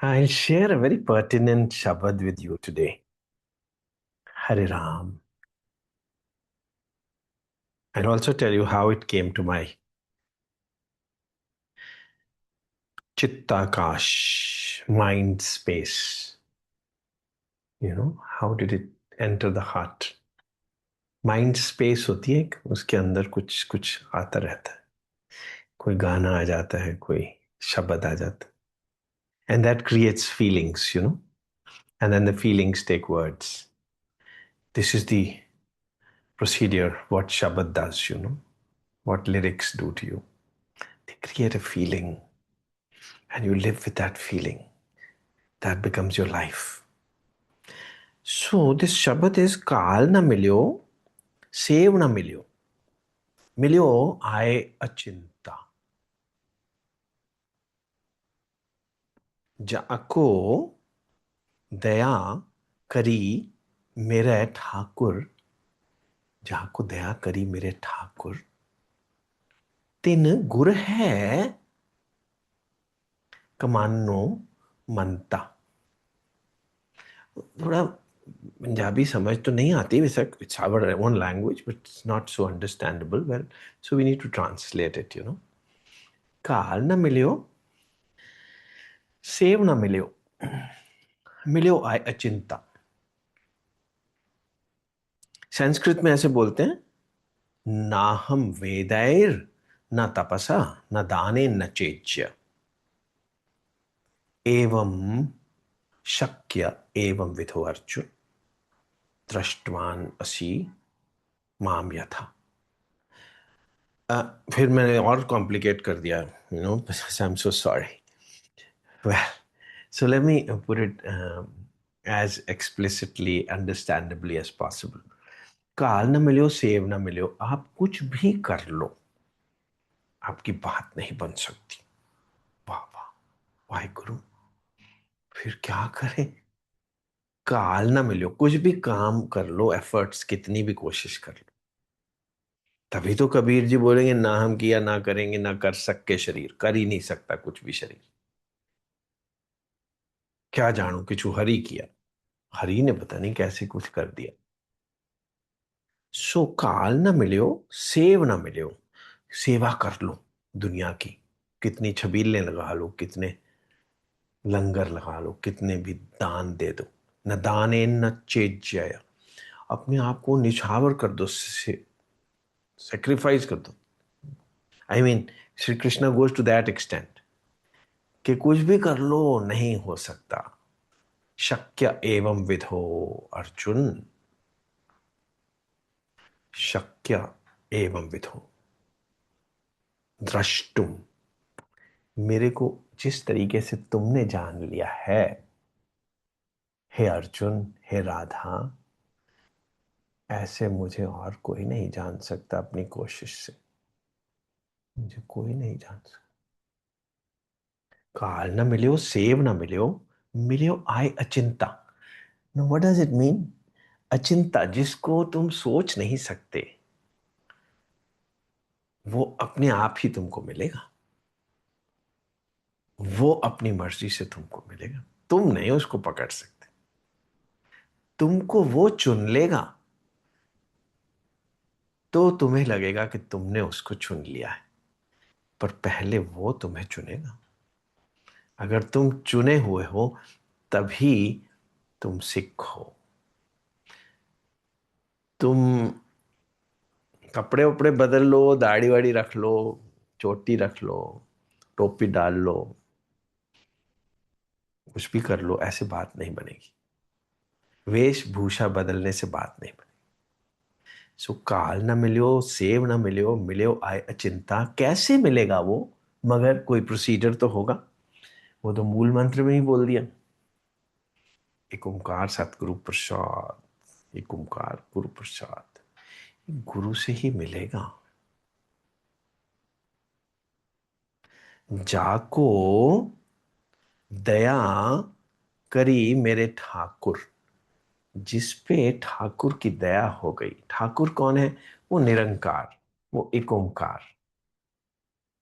I'll share a very pertinent Shabad with you today. Hare Ram. I'll also tell you how it came to my Chittakash, mind space. How did it enter the heart? Mind space होती है उसके अंदर कुछ कुछ आता रहता है. कोई गाना आ जाता है, कोई शब्द आ जाता है. And that creates feelings. And then the feelings take words. This is the procedure, what Shabad does. What lyrics do to you. They create a feeling, and you live with that feeling. That becomes your life. So this Shabad is Kal na milyo, Sev na milyo. Milyo aye achinta. जाको दया करी मेरे ठाकुर. जाको दया करी मेरे ठाकुर. तिन गुर है कमानो मनता. थोड़ा पंजाबी समझ तो नहीं आती वैसे. It's our own language but it's not so understandable. Well, so we need to translate it. काल ना मिलियो, सेव ना मिलियो, मिलियो आय अचिंता. संस्कृत में ऐसे बोलते हैं, ना हम वेदैर न तपसा न दाने न चेज्य एवं शक्य एवं विधो अर्जुन दृष्टवान असी माम यथा. फिर मैंने और कॉम्प्लिकेट कर दिया. I am so sorry. Well, so let me put it as explicitly, understandably as possible. काल न मिलो, सेव न मिलो, आप कुछ भी कर लो, आपकी बात नहीं बन सकती. वाह वाह, वाहे गुरु. फिर क्या करें? काल न मिलो, कुछ भी काम कर लो, एफर्ट्स कितनी भी कोशिश कर लो. तभी तो कबीर जी बोलेंगे, ना हम किया ना करेंगे ना कर सके शरीर. कर ही नहीं सकता कुछ भी शरीर. क्या जानू किचु हरि किया. हरि ने पता नहीं कैसे कुछ कर दिया. सो काल ना मिलियो, सेव ना मिलियो. सेवा कर लो दुनिया की. कितनी छबीलें लगा लो, कितने लंगर लगा लो, कितने भी दान दे दो. न दाने न चेज्य. अपने आप को निछावर कर दो, सेक्रीफाइस कर दो. I mean, Shri Krishna goes to that extent कि कुछ भी कर लो नहीं हो सकता. शक्य एवं विधो अर्जुन. शक्य एवं विधो द्रष्टुम. मेरे को जिस तरीके से तुमने जान लिया है, हे अर्जुन, हे राधा, ऐसे मुझे और कोई नहीं जान सकता. अपनी कोशिश से मुझे कोई नहीं जान सकता. काल न मिलियो, सेव न मिलियो, मिलियो आय अचिंता. No, what does it mean? अचिंता, जिसको तुम सोच नहीं सकते, वो अपने आप ही तुमको मिलेगा. वो अपनी मर्जी से तुमको मिलेगा. तुम नहीं उसको पकड़ सकते. तुमको वो चुन लेगा तो तुम्हें लगेगा कि तुमने उसको चुन लिया है, पर पहले वो तुम्हें चुनेगा. अगर तुम चुने हुए हो तभी तुम सिख हो. तुम कपड़े वपड़े बदल लो, दाढ़ी वाड़ी रख लो, चोटी रख लो, टोपी डाल लो, कुछ भी कर लो, ऐसे बात नहीं बनेगी. वेशभूषा बदलने से बात नहीं बनेगी. सो काल ना मिलियो, सेव ना मिलियो, मिलियो आय अचिंता. कैसे मिलेगा वो? मगर कोई प्रोसीजर तो होगा. वो तो मूल मंत्र में ही बोल दिया, एक ओंकार सतगुरु प्रसाद. एक ओंकार गुरु प्रसाद. गुरु से ही मिलेगा. जाको दया करी मेरे ठाकुर. जिस पे ठाकुर की दया हो गई. ठाकुर कौन है? वो निरंकार, वो एक ओंकार,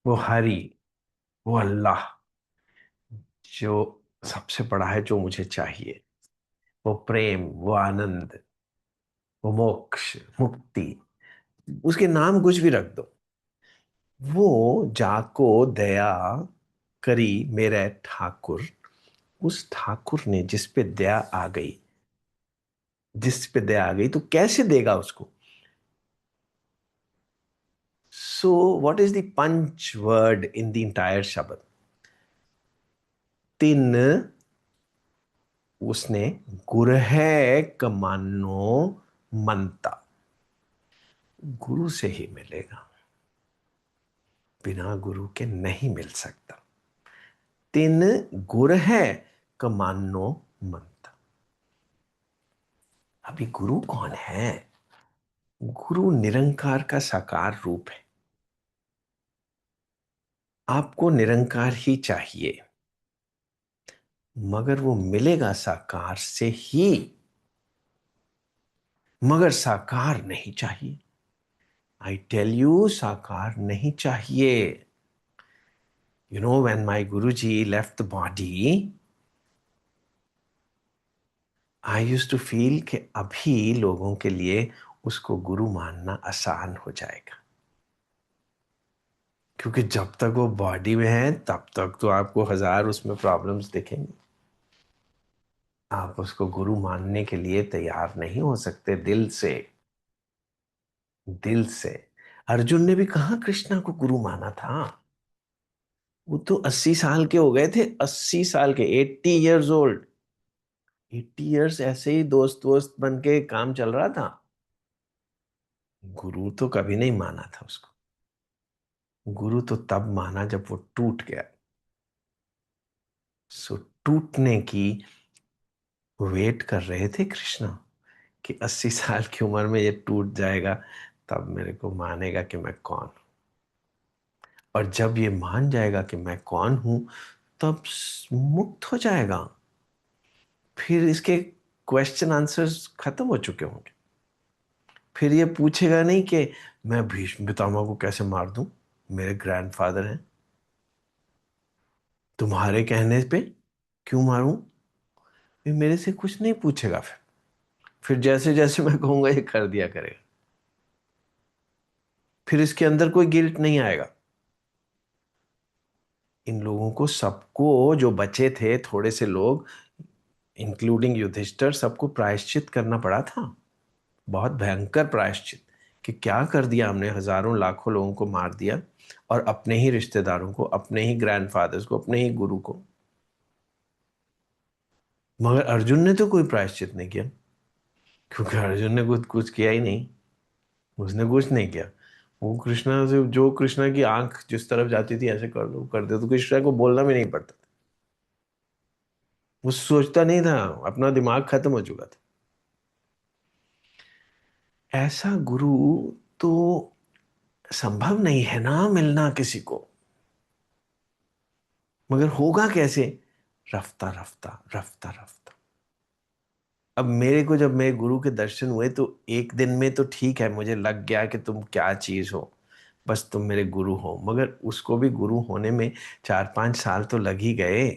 वो हरि, वो अल्लाह, जो सबसे बड़ा है जो मुझे चाहिए, वो प्रेम, वो आनंद, वो मोक्ष, मुक्ति, उसके नाम कुछ भी रख दो। वो जाको दया करी मेरे ठाकुर, उस ठाकुर ने जिस पे दया आ गई, जिस पे दया आ गई तो कैसे देगा उसको? So what is the punch word in the entire शब्द? तिन उसने गुरह कमानो मनता, गुरु से ही मिलेगा, बिना गुरु के नहीं मिल सकता। तिन गुरह कमानो मनता। अभी गुरु कौन है? गुरु निरंकार का साकार रूप है। आपको निरंकार ही चाहिए, मगर वो मिलेगा साकार से ही, मगर साकार नहीं चाहिए। आई टेल यू, साकार नहीं चाहिए। You know, when my Guruji left the body, I used to feel कि अभी लोगों के लिए उसको गुरु मानना आसान हो जाएगा, क्योंकि जब तक वो बॉडी में है तब तक तो आपको हजार उसमें प्रॉब्लम्स दिखेंगे। आप उसको गुरु मानने के लिए तैयार नहीं हो सकते दिल से, दिल से। अर्जुन ने भी कहाँ कृष्णा को गुरु माना था? वो तो 80 साल के हो गए थे, 80 साल के, 80 years old। 80 years ऐसे ही दोस्त दोस्त बन के काम चल रहा था। गुरु तो कभी नहीं माना था उसको। गुरु तो तब माना जब वो टूट गया। सो टूटने की वेट कर रहे थे कृष्णा, कि 80 साल की उम्र में ये टूट जाएगा, तब मेरे को मानेगा कि मैं कौन हूं। और जब ये मान जाएगा कि मैं कौन हूं, तब मुक्त हो जाएगा। फिर इसके क्वेश्चन आंसर्स खत्म हो चुके होंगे। फिर ये पूछेगा नहीं कि मैं भीष्म पितामह को कैसे मार दूं, मेरे ग्रैंडफादर हैं, तुम्हारे कहने पे क्यों मारूं। ये मेरे से कुछ नहीं पूछेगा। फिर जैसे जैसे मैं कहूंगा ये कर दिया करेगा। फिर इसके अंदर कोई गिल्ट नहीं आएगा। इन लोगों को सबको, जो बचे थे थोड़े से लोग, इंक्लूडिंग युधिष्ठिर, सबको प्रायश्चित करना पड़ा था। बहुत भयंकर प्रायश्चित, कि क्या कर दिया हमने, हजारों लाखों लोगों को मार दिया, और अपने ही रिश्तेदारों को, अपने ही ग्रैंडफादर्स को, अपने ही गुरु को। मगर अर्जुन ने तो कोई प्रायश्चित नहीं किया, क्योंकि अर्जुन ने कुछ कुछ किया ही नहीं। उसने कुछ नहीं किया। वो कृष्णा से, जो कृष्णा की आंख जिस तरफ जाती थी ऐसे कर दो कर दो, तो कृष्णा को बोलना भी नहीं पड़ता था। वो सोचता नहीं था, अपना दिमाग खत्म हो चुका था। ऐसा गुरु तो संभव नहीं है ना मिलना किसी को। मगर होगा कैसे? रफ्ता रफ्ता रफ्ता रफ्ता। अब मेरे को जब मेरे गुरु के दर्शन हुए तो एक दिन में तो ठीक है, मुझे लग गया कि तुम क्या चीज हो, बस तुम मेरे गुरु हो। मगर उसको भी गुरु होने में 4-5 साल तो लग ही गए।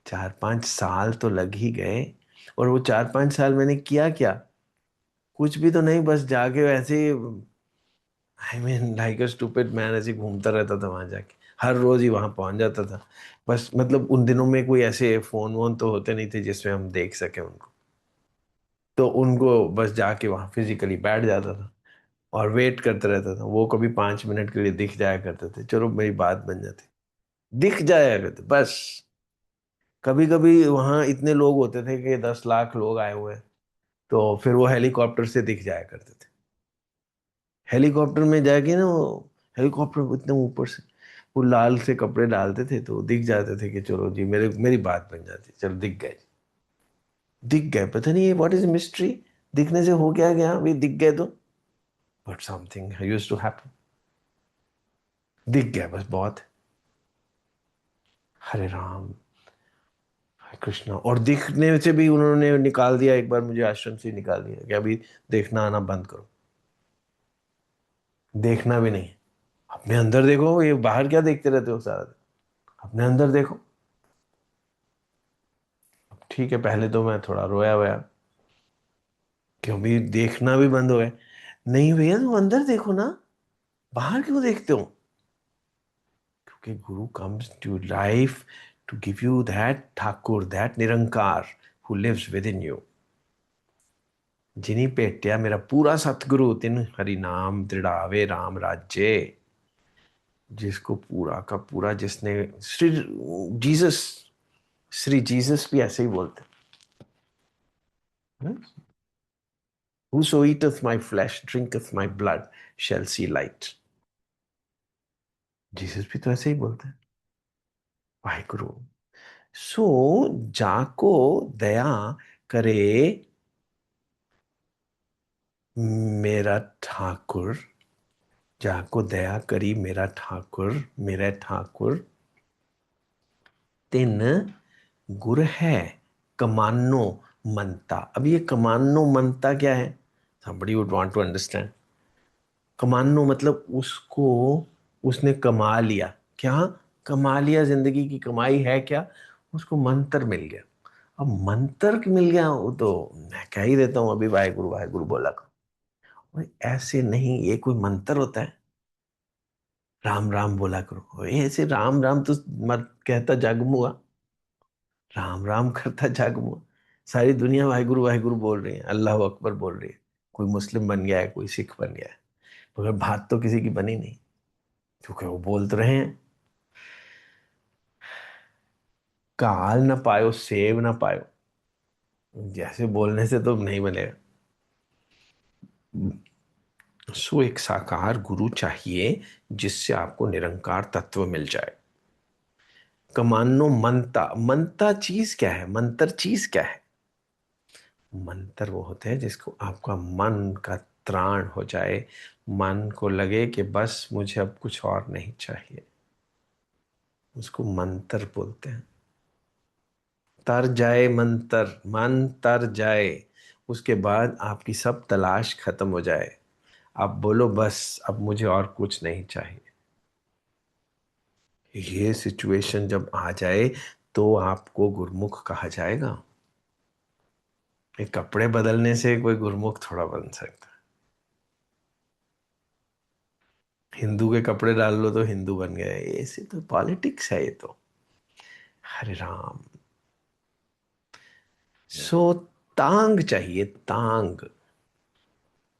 4-5 साल तो लग ही गए। और वो 4-5 साल मैंने किया क्या? कुछ भी तो नहीं, बस जाके वैसे, I mean like a stupid man, ऐसे घूमता रहता था वहां जाके। हर रोज ही वहां पहुंच जाता था। बस मतलब उन दिनों में कोई ऐसे फोन वोन तो होते नहीं थे जिसमें हम देख सके उनको। तो उनको बस जाके वहां फिजिकली बैठ जाता था और वेट करते रहता था। वो कभी 5 मिनट के लिए दिख जाया करते थे, चलो मेरी बात बन जाती। दिख जाया करते बस। कभी कभी वहां इतने लोग होते थे कि 10 लाख लोग आए हुए हैं, तो फिर वो हेलीकॉप्टर से दिख जाया करते थे। हेलीकॉप्टर में जाके ना, वो हेलीकॉप्टर इतने ऊपर से वो लाल से कपड़े डालते थे, तो दिख जाते थे कि चलो जी, मेरी बात बन जाती, चलो दिख गए। दिख गए, पता नहीं ये व्हाट इज मिस्ट्री, दिखने से हो क्या गया, अभी दिख गए तो। But something used to happen. दिख गया बस, बहुत है। हरे राम, हरे कृष्णा। और दिखने से भी उन्होंने निकाल दिया, एक बार मुझे आश्रम से ही निकाल दिया कि अभी देखना आना बंद करो, देखना भी नहीं। अपने अंदर देखो, ये बाहर क्या देखते रहते हो सारा दिन, अपने अंदर देखो। ठीक है, पहले तो मैं थोड़ा रोया हुआ, क्यों भी देखना भी बंद हो गया। नहीं भैया, तुम अंदर देखो ना, बाहर क्यों देखते हो? क्योंकि guru comes to life to give you that Thakur, that Nirankar who lives within you. जिनी भेटिया मेरा पूरा सतगुरु, तिन हरि नाम दृढ़ावे राम राज्य। जिसको पूरा का पूरा, जिसने श्री जीसस, श्री जीसस भी ऐसे ही बोलते हैं, whoso eateth my flesh drinketh my blood shall see light। Jesus भी तो ऐसे ही बोलते हैं, वाहिगुरु। सो जाको दया करे मेरा ठाकुर, जाको दया करी मेरा ठाकुर, मेरा ठाकुर तिन गुर है कमानो मनता। अब ये कमानो मनता क्या है? somebody would want to understand। कमानो मतलब उसको, उसने कमा लिया। क्या कमा लिया? जिंदगी की कमाई है क्या? उसको मंत्र मिल गया। अब मंत्र मिल गया, वो तो मैं कह ही देता हूँ अभी वाहेगुरु वाहेगुरु बोला करो। भाई ऐसे नहीं, ये कोई मंत्र होता है? राम राम बोला करो, ये ऐसे राम राम तो मत कहता जगमुआ, राम राम करता जगमुआ। सारी दुनिया वाहेगुरु वाहेगुरु बोल रही है, अल्लाह अकबर बोल रही है। कोई मुस्लिम बन गया है, कोई सिख बन गया है, मगर बात तो किसी की बनी नहीं, क्योंकि वो बोल तो रहे हैं। काल ना पायो सेव ना पायो, जैसे बोलने से तो नहीं बनेगा। सो एक साकार गुरु चाहिए जिससे आपको निरंकार तत्व मिल जाए। कमानो मनता, मनता चीज क्या है? मंत्र चीज क्या है? मंत्र वो होते हैं जिसको आपका मन का त्राण हो जाए, मन को लगे कि बस मुझे अब कुछ और नहीं चाहिए, उसको मंत्र बोलते हैं। तर जाए मंत्र, मन तर जाए, उसके बाद आपकी सब तलाश खत्म हो जाए। आप बोलो बस अब मुझे और कुछ नहीं चाहिए। ये सिचुएशन जब आ जाए तो आपको गुरमुख कहा जाएगा। ये कपड़े बदलने से कोई गुरमुख थोड़ा बन सकता है। हिंदू के कपड़े डाल लो तो हिंदू बन गए, ऐसे तो पॉलिटिक्स है ये तो। हरे राम। सो तांग चाहिए, तांग।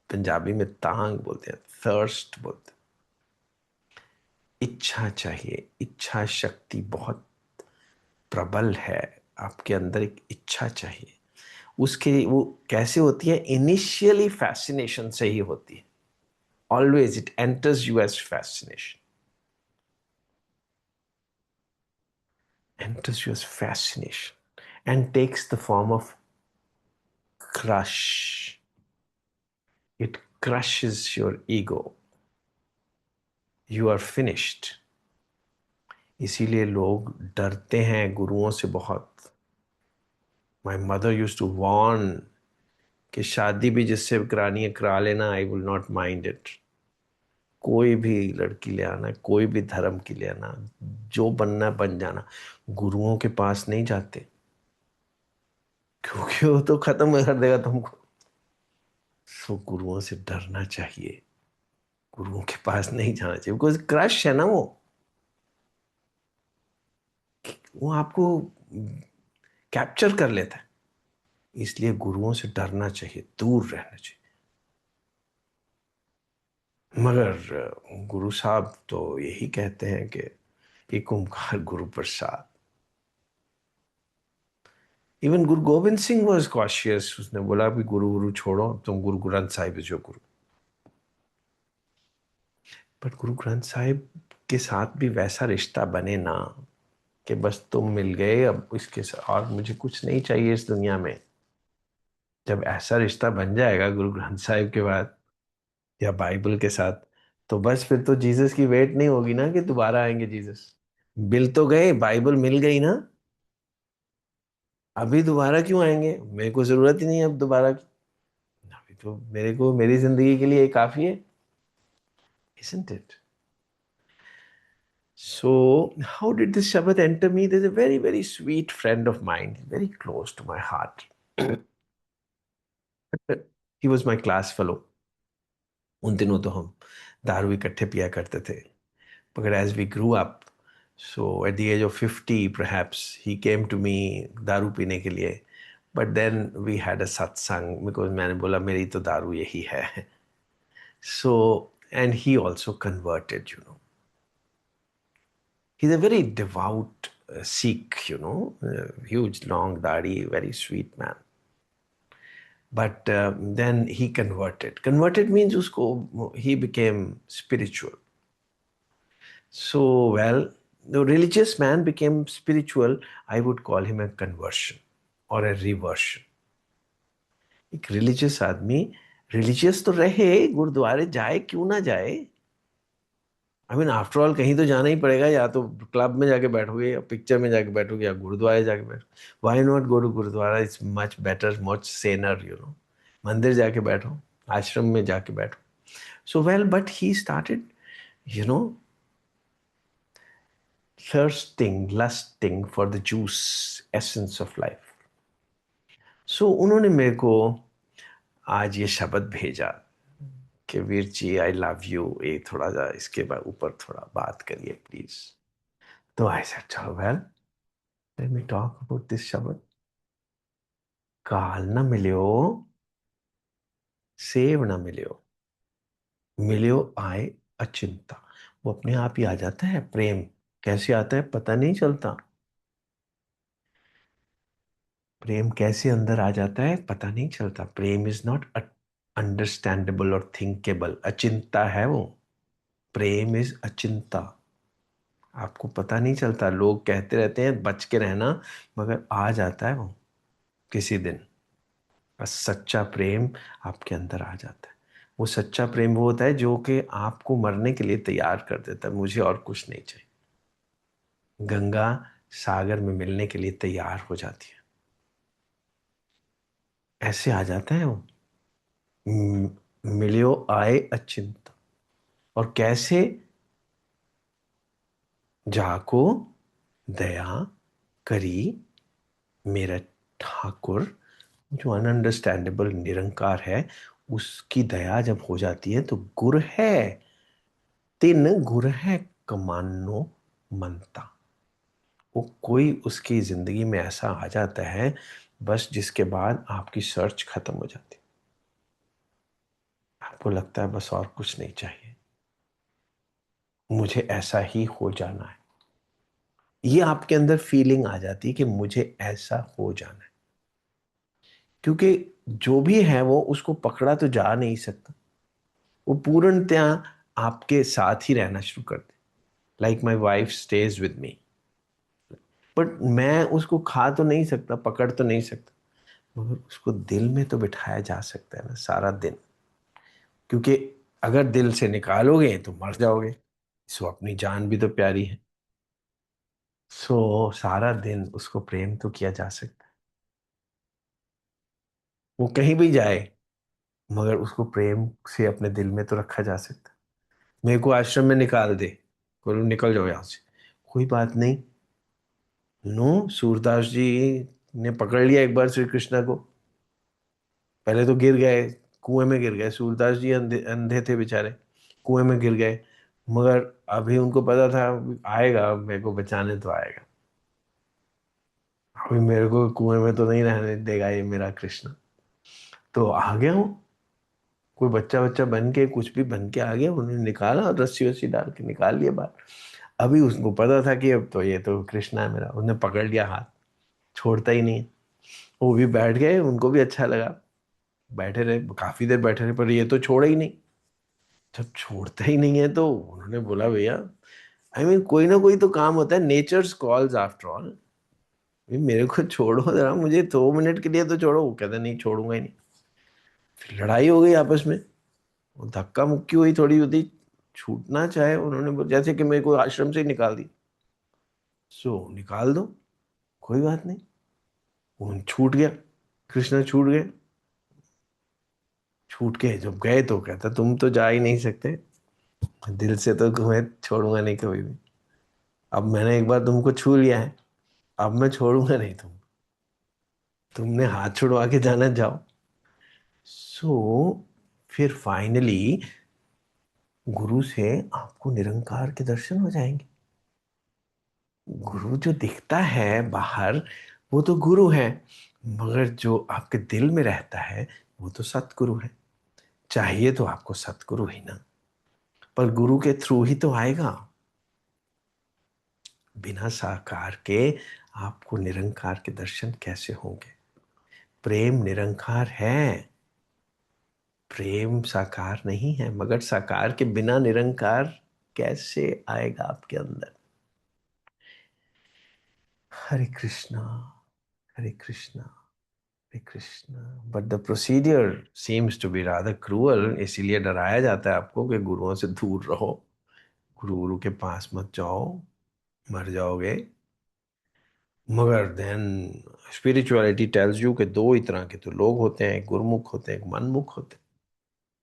पंजाबी में तांग बोलते हैं, थर्स्ट बोलते हैं। इच्छा चाहिए, इच्छा शक्ति बहुत प्रबल है, आपके अंदर एक इच्छा चाहिए। उसके वो कैसे होती है? इनिशियली फैसिनेशन से ही होती है। Always it enters you as fascination, enters you as fascination and takes the form of crush. It crushes your ego. You are finished। इसीलिए लोग डरते हैं गुरुओं से बहुत। My mother use to warn कि शादी भी जिससे करानी है करा लेना, I will not mind it. कोई भी लड़की ले आना, कोई भी धर्म की ले आना, जो बनना बन जाना, गुरुओं के पास नहीं जाते, क्योंकि वो तो खत्म कर देगा तुमको। सो गुरुओं से डरना चाहिए, गुरुओं के पास नहीं जाना चाहिए, बिकॉज क्रश है ना वो आपको कैप्चर कर लेता है। इसलिए गुरुओं से डरना चाहिए, दूर रहना चाहिए। मगर गुरु साहब तो यही कहते हैं कि एक ओंकार Guru Prasad. Even Guru Govind Singh was cautious, उसने बोला भी गुरु गुरु छोड़ो, तुम गुरु ग्रंथ साहिब जो गुरु। बट गुरु ग्रंथ साहिब के साथ भी वैसा रिश्ता बने ना कि बस तुम मिल गए, अब इसके साथ और मुझे कुछ नहीं चाहिए इस दुनिया में। जब ऐसा रिश्ता बन जाएगा गुरु ग्रंथ साहिब के बाद या बाइबल के साथ, तो बस फिर तो जीसस की वेट नहीं होगी ना कि दोबारा आएंगे जीसस। मिल तो गए, बाइबल मिल गई ना, अभी दोबारा क्यों आएंगे? मेरे को जरूरत ही नहीं है अब दोबारा की। अभी तो मेरे को मेरी जिंदगी के लिए काफी है, isn't it? So, how did this Shabad enter me? There's a very, very sweet friend of mine, very close to my heart. He was my class fellow. उन दिनों तो हम दारू इकट्ठे पिया करते थे. But as we grew up, so at the age of 50, perhaps, he came to me दारू पीने के लिए. But then we had a satsang because मैंने बोला मेरी तो दारू यही है. So, and he also converted, you know. He's a very devout Sikh, you know, huge, long dadi, very sweet man. But then he converted. Converted means usko, he became spiritual. So, well, the religious man became spiritual. I would call him a conversion or a reversion. एक religious आदमी religious तो रहे, गुरुद्वारे जाए क्यों ना जाए. I mean after all कहीं तो जाना ही पड़ेगा, या तो क्लब में जाके बैठोगे या पिक्चर में जाके बैठोगे या गुरुद्वारे जाके बैठो. Why not go to gurdwara, it's much better, much saner, you know. मंदिर जाके बैठो, आश्रम में जाके बैठो. So well, but he started, you know, thirsting, lusting for the juice, essence of life. So उन्होंने मेरे को आज ये शब्द भेजा कि Veer ji I love you, ये थोड़ा सा इसके ऊपर थोड़ा बात करिए प्लीज. तो आई सेड चलो well, let me talk about this शब्द. काल ना मिलियो, सेव ना मिलियो, मिलियो आए अचिंता. वो अपने आप ही आ जाता है. प्रेम कैसे आता है पता नहीं चलता. प्रेम कैसे अंदर आ जाता है पता नहीं चलता. प्रेम इज नॉट अंडरस्टैंडेबल और थिंकेबल. अचिंता है वो. प्रेम इज अचिंता. आपको पता नहीं चलता. लोग कहते रहते हैं बच के रहना, मगर आ जाता है वो किसी दिन. बस सच्चा प्रेम आपके अंदर आ जाता है. वो सच्चा प्रेम वो होता है जो कि आपको मरने के लिए तैयार कर देता है. मुझे और कुछ नहीं चाहिए. गंगा सागर में मिलने के लिए तैयार हो जाती है. ऐसे आ जाता है वो. मिलियो आए अचिंत. और कैसे, जाको दया करी मेरा ठाकुर. जो अनअंडरस्टैंडेबल निरंकार है, उसकी दया जब हो जाती है तो गुर है. तिन गुर है कमानो मनता. वो कोई उसकी जिंदगी में ऐसा आ जाता है, बस जिसके बाद आपकी सर्च खत्म हो जाती है. आपको लगता है बस और कुछ नहीं चाहिए, मुझे ऐसा ही हो जाना है. ये आपके अंदर फीलिंग आ जाती है कि मुझे ऐसा हो जाना है. क्योंकि जो भी है वो उसको पकड़ा तो जा नहीं सकता. वो पूर्णतया आपके साथ ही रहना शुरू कर दे. Like my wife stays with me, but मैं उसको खा तो नहीं सकता, पकड़ तो नहीं सकता, मगर उसको दिल में तो बिठाया जा सकता है ना सारा दिन. क्योंकि अगर दिल से निकालोगे तो मर जाओगे. सो अपनी जान भी तो प्यारी है. सो सारा दिन उसको प्रेम तो किया जा सकता है. वो कहीं भी जाए, मगर उसको प्रेम से अपने दिल में तो रखा जा सकता है. मेरे को आश्रम में निकाल दे, बोलो निकल जाओ यहाँ से, कोई बात नहीं. नो, सूरदास जी ने पकड़ लिया एक बार श्री कृष्णा को. पहले तो गिर गए, कुएं में गिर गए. सूरदास जी अंधे अंधे थे बेचारे, कुएं में गिर गए. मगर अभी उनको पता था आएगा, मेरे को बचाने तो आएगा. अभी मेरे को कुएं में तो नहीं रहने देगा ये मेरा कृष्ण. तो आ गया हूँ. कोई बच्चा बच्चा बन के, कुछ भी बन के आ गया. उन्होंने निकाला और रस्सी वस्सी डाल के निकाल लिया बाहर. अभी उसको पता था कि अब तो ये तो कृष्णा है मेरा. उसने पकड़ लिया हाथ, छोड़ता ही नहीं. वो भी बैठ गए, उनको भी अच्छा लगा. बैठे रहे, काफी देर बैठे रहे, पर ये तो छोड़ा ही नहीं. जब छोड़ता ही नहीं है तो उन्होंने बोला भैया, आई मीन कोई ना कोई तो काम होता है. Nature's calls after all. मेरे को छोड़ो जरा, मुझे 2 मिनट के लिए तो छोड़ो. वो कहता नहीं, छोड़ूंगा ही नहीं. फिर लड़ाई हो गई आपस में. वो धक्का मुक्की हुई थोड़ी होती. छूटना चाहे उन्होंने जैसे कि मेरे को आश्रम से ही निकाल दी. सो निकाल दो, कोई बात नहीं. वो छूट गया, कृष्ण छूट गए. छूट के जब गए तो कहता तुम तो जा ही नहीं सकते, दिल से तो तुम्हें छोड़ूंगा नहीं कभी भी. अब मैंने एक बार तुमको छू लिया है, अब मैं छोड़ूंगा नहीं तुमने हाथ छुड़वा के जाना, जाओ। सो फिर फाइनली गुरु से आपको निरंकार के दर्शन हो जाएंगे। गुरु जो दिखता है बाहर, वो तो गुरु है, मगर जो आपके दिल में रहता है वो तो सतगुरु है। चाहिए तो आपको सतगुरु ही ना, पर गुरु के थ्रू ही तो आएगा। बिना साकार के आपको निरंकार के दर्शन कैसे होंगे? प्रेम निरंकार है, प्रेम साकार नहीं है, मगर साकार के बिना निरंकार कैसे आएगा आपके अंदर? Hare Krishna, Hare Krishna, Hare Krishna. But the procedure seems to be rather cruel, इसीलिए डराया जाता है आपको कि गुरुओं से दूर रहो, गुरु के पास मत जाओ, मर जाओगे। मगर देन स्पिरिचुअलिटी टेल्स यू कि दो ही तरह के तो लोग होते हैं, एक गुरुमुख होते हैं, एक मनमुख होते हैं।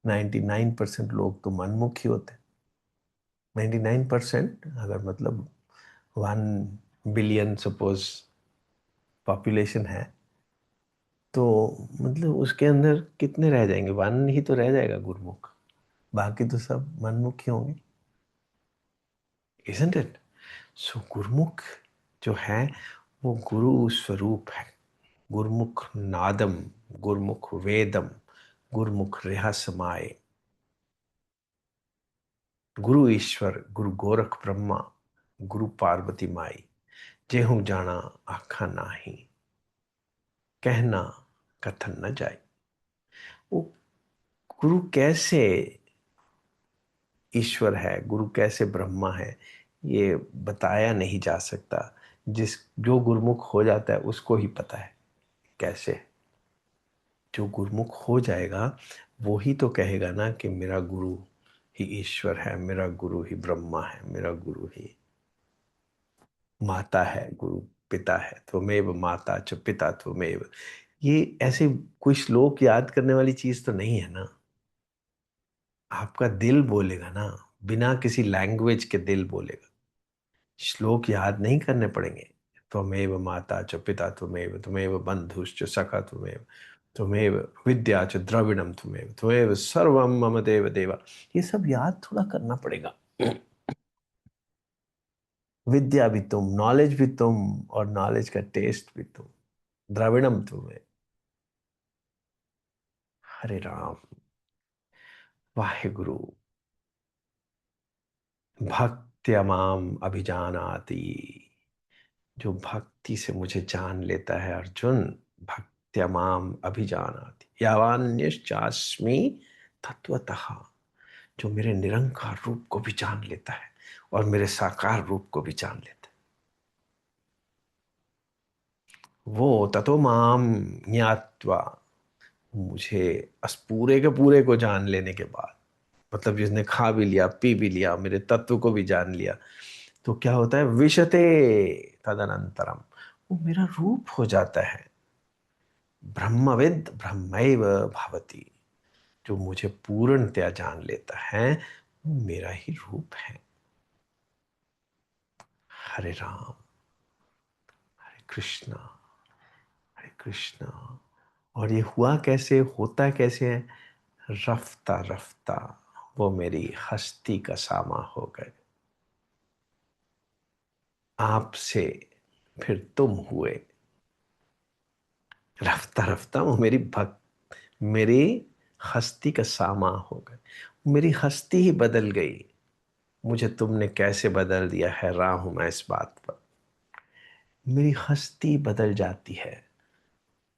99% लोग तो मनमुख ही होते हैं। 99%, अगर मतलब 1 बिलियन सपोज पॉपुलेशन है, तो मतलब उसके अंदर कितने रह जाएंगे? 1 ही तो रह जाएगा गुरुमुख, बाकी तो सब मनमुख ही होंगे। isn't it? सो गुरुमुख जो है वो गुरु स्वरूप है। गुरुमुख नादम, गुरुमुख वेदम, गुरुमुख रहस्यमाय, गुरु ईश्वर, गुरु गोरख ब्रह्मा, गुरु पार्वती माई, जेहू जाना आखा नाही, कहना कथन न जाए। वो गुरु कैसे ईश्वर है, गुरु कैसे ब्रह्मा है, ये बताया नहीं जा सकता। जिस जो गुरुमुख हो जाता है उसको ही पता है कैसे। जो गुरुमुख हो जाएगा वो ही तो कहेगा ना कि मेरा गुरु ही ईश्वर है, मेरा गुरु ही ब्रह्मा है, मेरा गुरु ही माता है, गुरु पिता है, त्वमेव माता च पिता त्वमेव। ये ऐसे कोई श्लोक याद करने वाली चीज तो नहीं है ना, आपका दिल बोलेगा ना, बिना किसी लैंग्वेज के दिल बोलेगा। श्लोक याद नहीं करने पड़ेंगे। त्वमेव माता च पिता त्वमेव, त्वमेव बंधुश्च सखा त्वमेव, त्वमेव विद्या च द्रविणम त्वमेव, त्वमेव सर्वम मम देव देवा। ये सब याद थोड़ा करना पड़ेगा। विद्या भी तुम, नॉलेज भी तुम, और नॉलेज का टेस्ट भी तुम, द्रविणम तुम्हें। हरे राम। वाहे गुरु। भक्त्यमाम अभिजानाति, जो भक्ति से मुझे जान लेता है अर्जुन, भक्त्यमाम अभिजानाति यावान्यश्चास्मि तत्वतः, जो मेरे निरंकार रूप को भी जान लेता है और मेरे साकार रूप को भी जान लेता है, वो ततो माम ज्ञात्वा, मुझे पूरे के पूरे को जान लेने के बाद, मतलब जिसने खा भी लिया पी भी लिया, मेरे तत्व को भी जान लिया, तो क्या होता है? विशते तदनंतरम, वो मेरा रूप हो जाता है। ब्रह्मविद ब्रह्मैव भवति, जो मुझे पूर्णतया जान लेता है वो मेरा ही रूप है। हरे राम, हरे कृष्णा, हरे कृष्णा। और ये हुआ कैसे, होता कैसे है? रफ्ता रफ्ता वो मेरी हस्ती का सामा हो गए, आपसे फिर तुम हुए। रफ्ता रफ्ता वो मेरी हस्ती का सामा हो गए, मेरी हस्ती ही बदल गई। मुझे तुमने कैसे बदल दिया, हैरान हूं मैं इस बात पर। मेरी हस्ती बदल जाती है,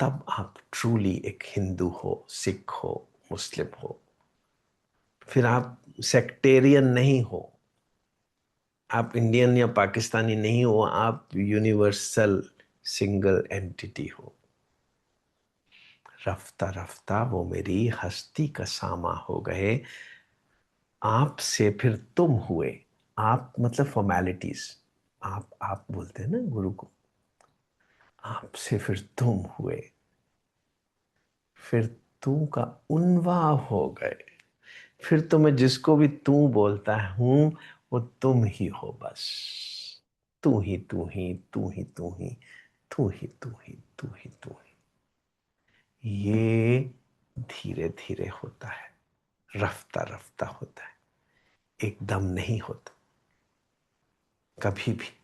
तब आप ट्रूली एक हिंदू हो, सिख हो, मुस्लिम हो। फिर आप सेक्टेरियन नहीं हो, आप इंडियन या पाकिस्तानी नहीं हो, आप यूनिवर्सल सिंगल एंटिटी हो। रफ्ता रफ्ता वो मेरी हस्ती का सामा हो गए, आपसे फिर तुम हुए। आप मतलब फॉर्मेलिटीज, आप बोलते हैं ना गुरु को, आपसे फिर तुम हुए, फिर तू का उन्वा हो गए। फिर तो मैं जिसको भी तू बोलता हूं वो तुम ही हो बस। तू ही तू ही तू ही तू ही तू ही तू ही तू ही तू ही। ये धीरे धीरे होता है, रफ्ता रफ्ता होता है, एकदम नहीं होता कभी भी।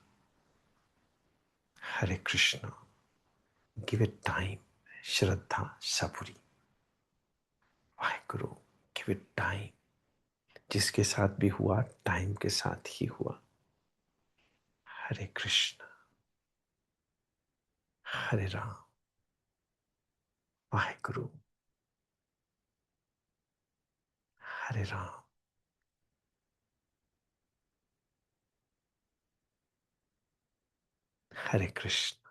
Hare Krishna. Give it time. Shraddha Saburi. Waheguru. Give it time. जिसके साथ भी हुआ टाइम के साथ ही हुआ। हरे कृष्ण। हरे राम। वाहिगुरु। हरे राम। हरे कृष्ण।